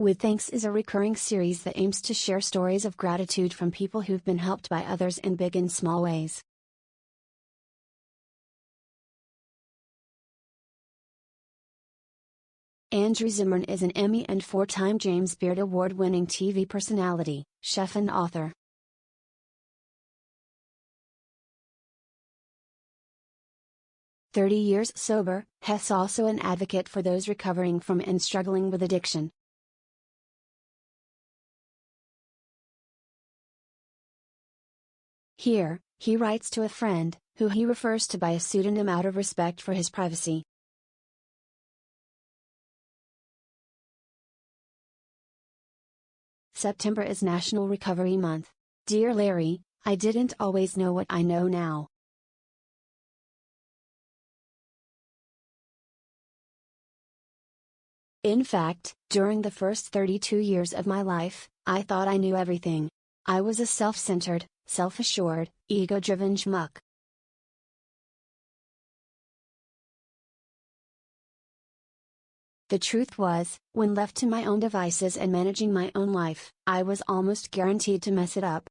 With Thanks is a recurring series that aims to share stories of gratitude from people who've been helped by others in big and small ways. Andrew Zimmern is an Emmy and four-time James Beard Award-winning TV personality, chef and author. "30 years sober," Hess also an advocate for those recovering from and struggling with addiction. Here, he writes to a friend, who he refers to by a pseudonym out of respect for his privacy. September is National Recovery Month. Dear Larry, I didn't always know what I know now. In fact, during the first 32 years of my life, I thought I knew everything. I was a self-centered, self-assured, ego-driven schmuck. The truth was, when left to my own devices and managing my own life, I was almost guaranteed to mess it up.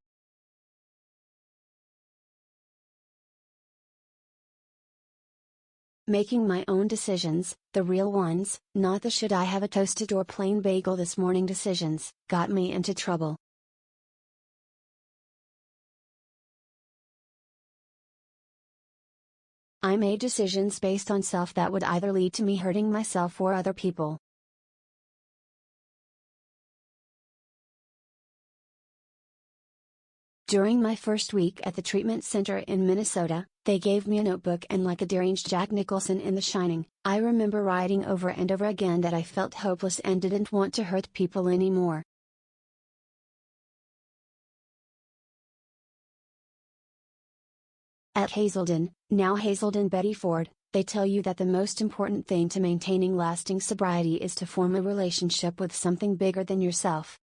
Making my own decisions, the real ones, not the should I have a toasted or plain bagel this morning decisions, got me into trouble. I made decisions based on self that would either lead to me hurting myself or other people. During my first week at the treatment center in Minnesota, they gave me a notebook and, like a deranged Jack Nicholson in The Shining, I remember writing over and over again that I felt hopeless and didn't want to hurt people anymore. At Hazelden, now Hazelden-Betty Ford, they tell you that the most important thing to maintaining lasting sobriety is to form a relationship with something bigger than yourself.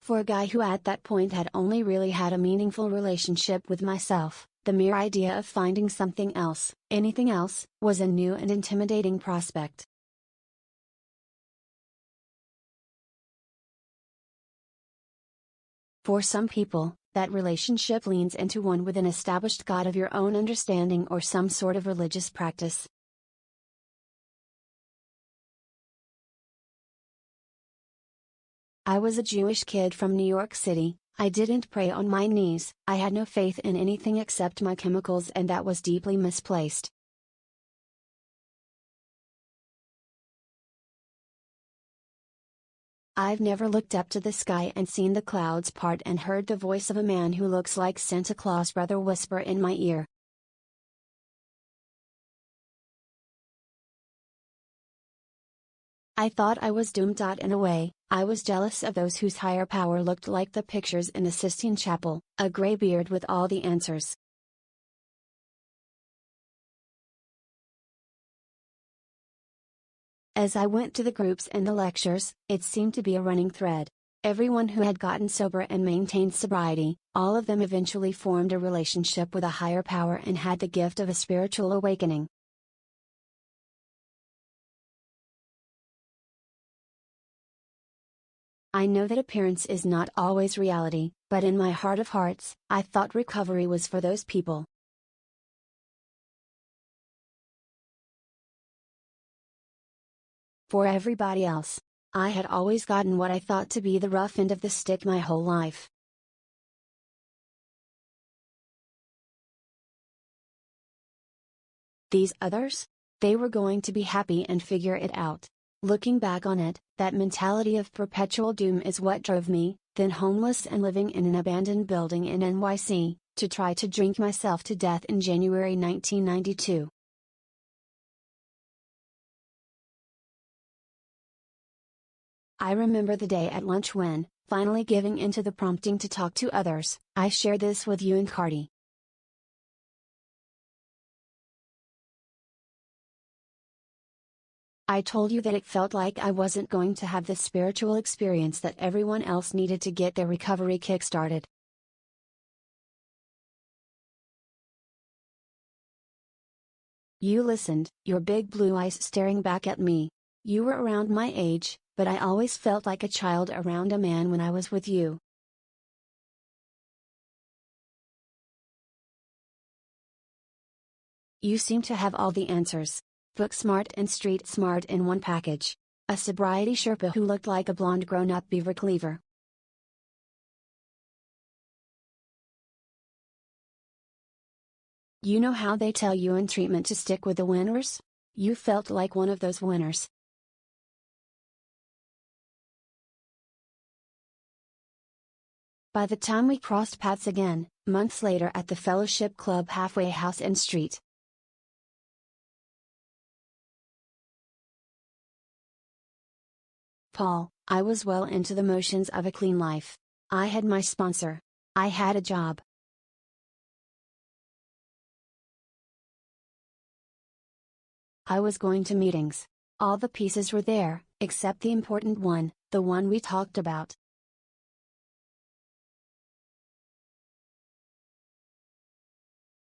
For a guy who at that point had only really had a meaningful relationship with myself, the mere idea of finding something else, anything else, was a new and intimidating prospect. For some people, that relationship leans into one with an established God of your own understanding or some sort of religious practice. I was a Jewish kid from New York City. I didn't pray on my knees. I had no faith in anything except my chemicals, and that was deeply misplaced. I've never looked up to the sky and seen the clouds part and heard the voice of a man who looks like Santa Claus brother whisper in my ear. I thought I was doomed. In a way, I was jealous of those whose higher power looked like the pictures in the Sistine Chapel, a gray beard with all the answers. As I went to the groups and the lectures, it seemed to be a running thread. Everyone who had gotten sober and maintained sobriety, all of them eventually formed a relationship with a higher power and had the gift of a spiritual awakening. I know that appearance is not always reality, but in my heart of hearts, I thought recovery was for those people. For everybody else, I had always gotten what I thought to be the rough end of the stick my whole life. These others? They were going to be happy and figure it out. Looking back on it, that mentality of perpetual doom is what drove me, then homeless and living in an abandoned building in NYC, to try to drink myself to death in January 1992. I remember the day at lunch when, finally giving into the prompting to talk to others, I shared this with you and Carty. I told you that it felt like I wasn't going to have the spiritual experience that everyone else needed to get their recovery kick-started. You listened, your big blue eyes staring back at me. You were around my age, but I always felt like a child around a man when I was with you. You seem to have all the answers. Book smart and street smart in one package. A sobriety sherpa who looked like a blonde grown-up beaver cleaver. You know how they tell you in treatment to stick with the winners? You felt like one of those winners. By the time we crossed paths again, months later at the Fellowship Club halfway house in Street. Paul, I was well into the motions of a clean life. I had my sponsor. I had a job. I was going to meetings. All the pieces were there, except the important one, the one we talked about.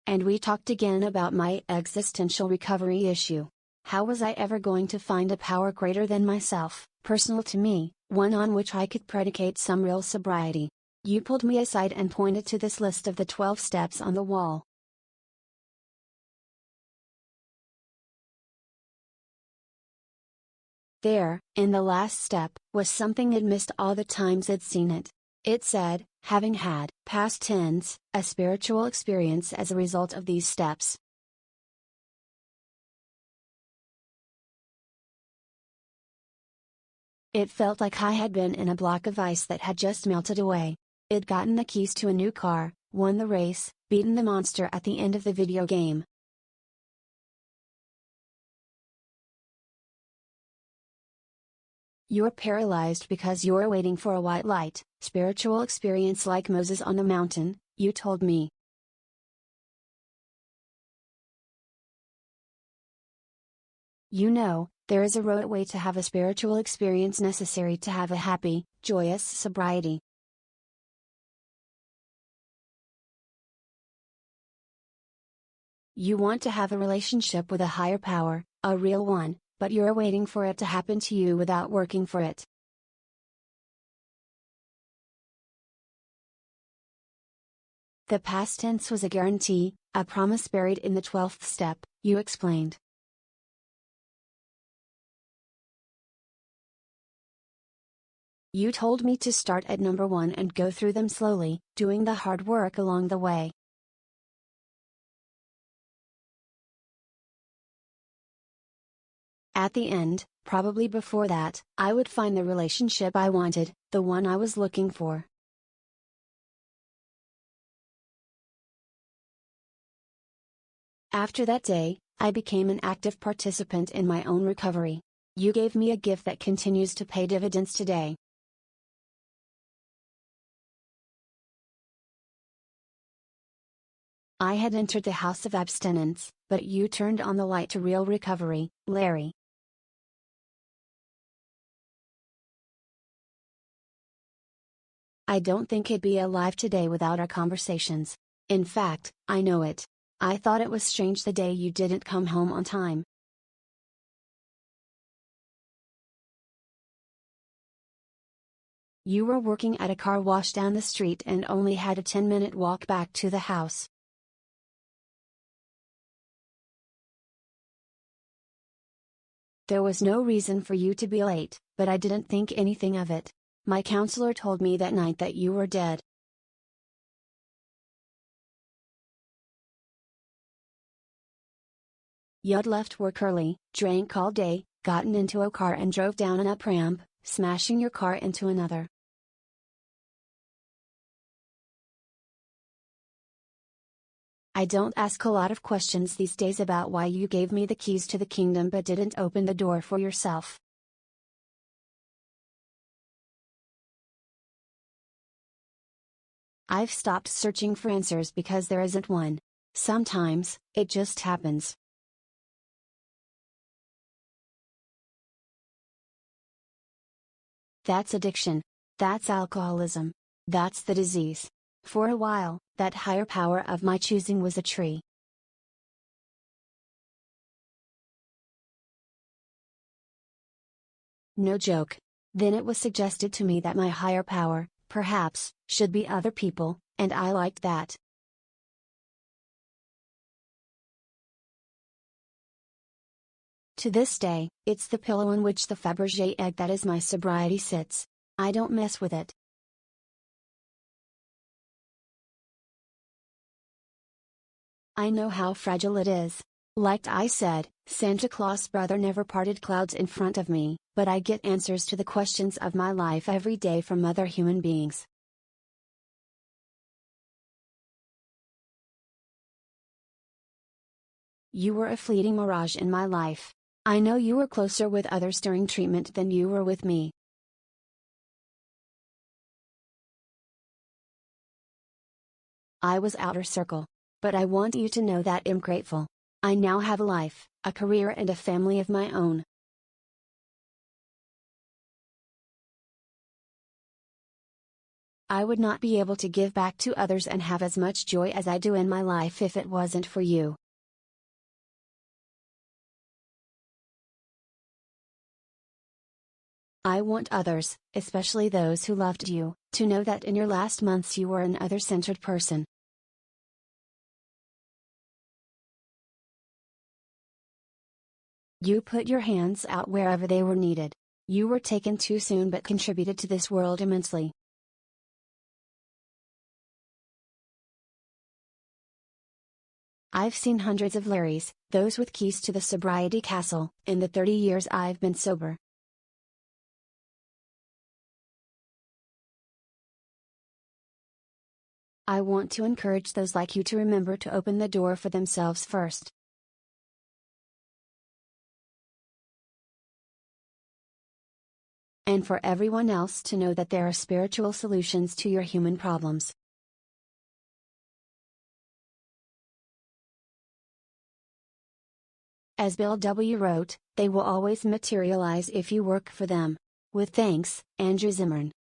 And we talked again about my existential recovery issue. How was I ever going to find a power greater than myself, personal to me, one on which I could predicate some real sobriety? You pulled me aside and pointed to this list of the 12 steps on the wall. There, in the last step, was something I'd missed all the times I'd seen it. It said, having had, past tense, a spiritual experience as a result of these steps. It felt like I had been in a block of ice that had just melted away. I'd gotten the keys to a new car, won the race, beaten the monster at the end of the video game. You're paralyzed because you're waiting for a white light, spiritual experience like Moses on the mountain, you told me. You know, there is a rote way to have a spiritual experience necessary to have a happy, joyous sobriety. You want to have a relationship with a higher power, a real one, but you're waiting for it to happen to you without working for it. The past tense was a guarantee, a promise buried in the 12th step, you explained. You told me to start at number 1 and go through them slowly, doing the hard work along the way. At the end, probably before that, I would find the relationship I wanted, the one I was looking for. After that day, I became an active participant in my own recovery. You gave me a gift that continues to pay dividends today. I had entered the house of abstinence, but you turned on the light to real recovery, Larry. I don't think I'd be alive today without our conversations. In fact, I know it. I thought it was strange the day you didn't come home on time. You were working at a car wash down the street and only had a 10-minute walk back to the house. There was no reason for you to be late, but I didn't think anything of it. My counselor told me that night that you were dead. You'd left work early, drank all day, gotten into a car and drove down an up ramp, smashing your car into another. I don't ask a lot of questions these days about why you gave me the keys to the kingdom but didn't open the door for yourself. I've stopped searching for answers because there isn't one. Sometimes, it just happens. That's addiction. That's alcoholism. That's the disease. For a while, that higher power of my choosing was a tree. No joke. Then it was suggested to me that my higher power, perhaps, should be other people, and I liked that. To this day, it's the pillow on which the Fabergé egg that is my sobriety sits. I don't mess with it. I know how fragile it is. Like I said, Santa Claus brother never parted clouds in front of me, but I get answers to the questions of my life every day from other human beings. You were a fleeting mirage in my life. I know you were closer with others during treatment than you were with me. I was outer circle. But I want you to know that I'm grateful. I now have a life, a career and a family of my own. I would not be able to give back to others and have as much joy as I do in my life if it wasn't for you. I want others, especially those who loved you, to know that in your last months you were an other-centered person. You put your hands out wherever they were needed. You were taken too soon but contributed to this world immensely. I've seen hundreds of Larrys, those with keys to the sobriety castle, in the 30 years I've been sober. I want to encourage those like you to remember to open the door for themselves first. And for everyone else to know that there are spiritual solutions to your human problems. As Bill W. wrote, they will always materialize if you work for them. With thanks, Andrew Zimmern.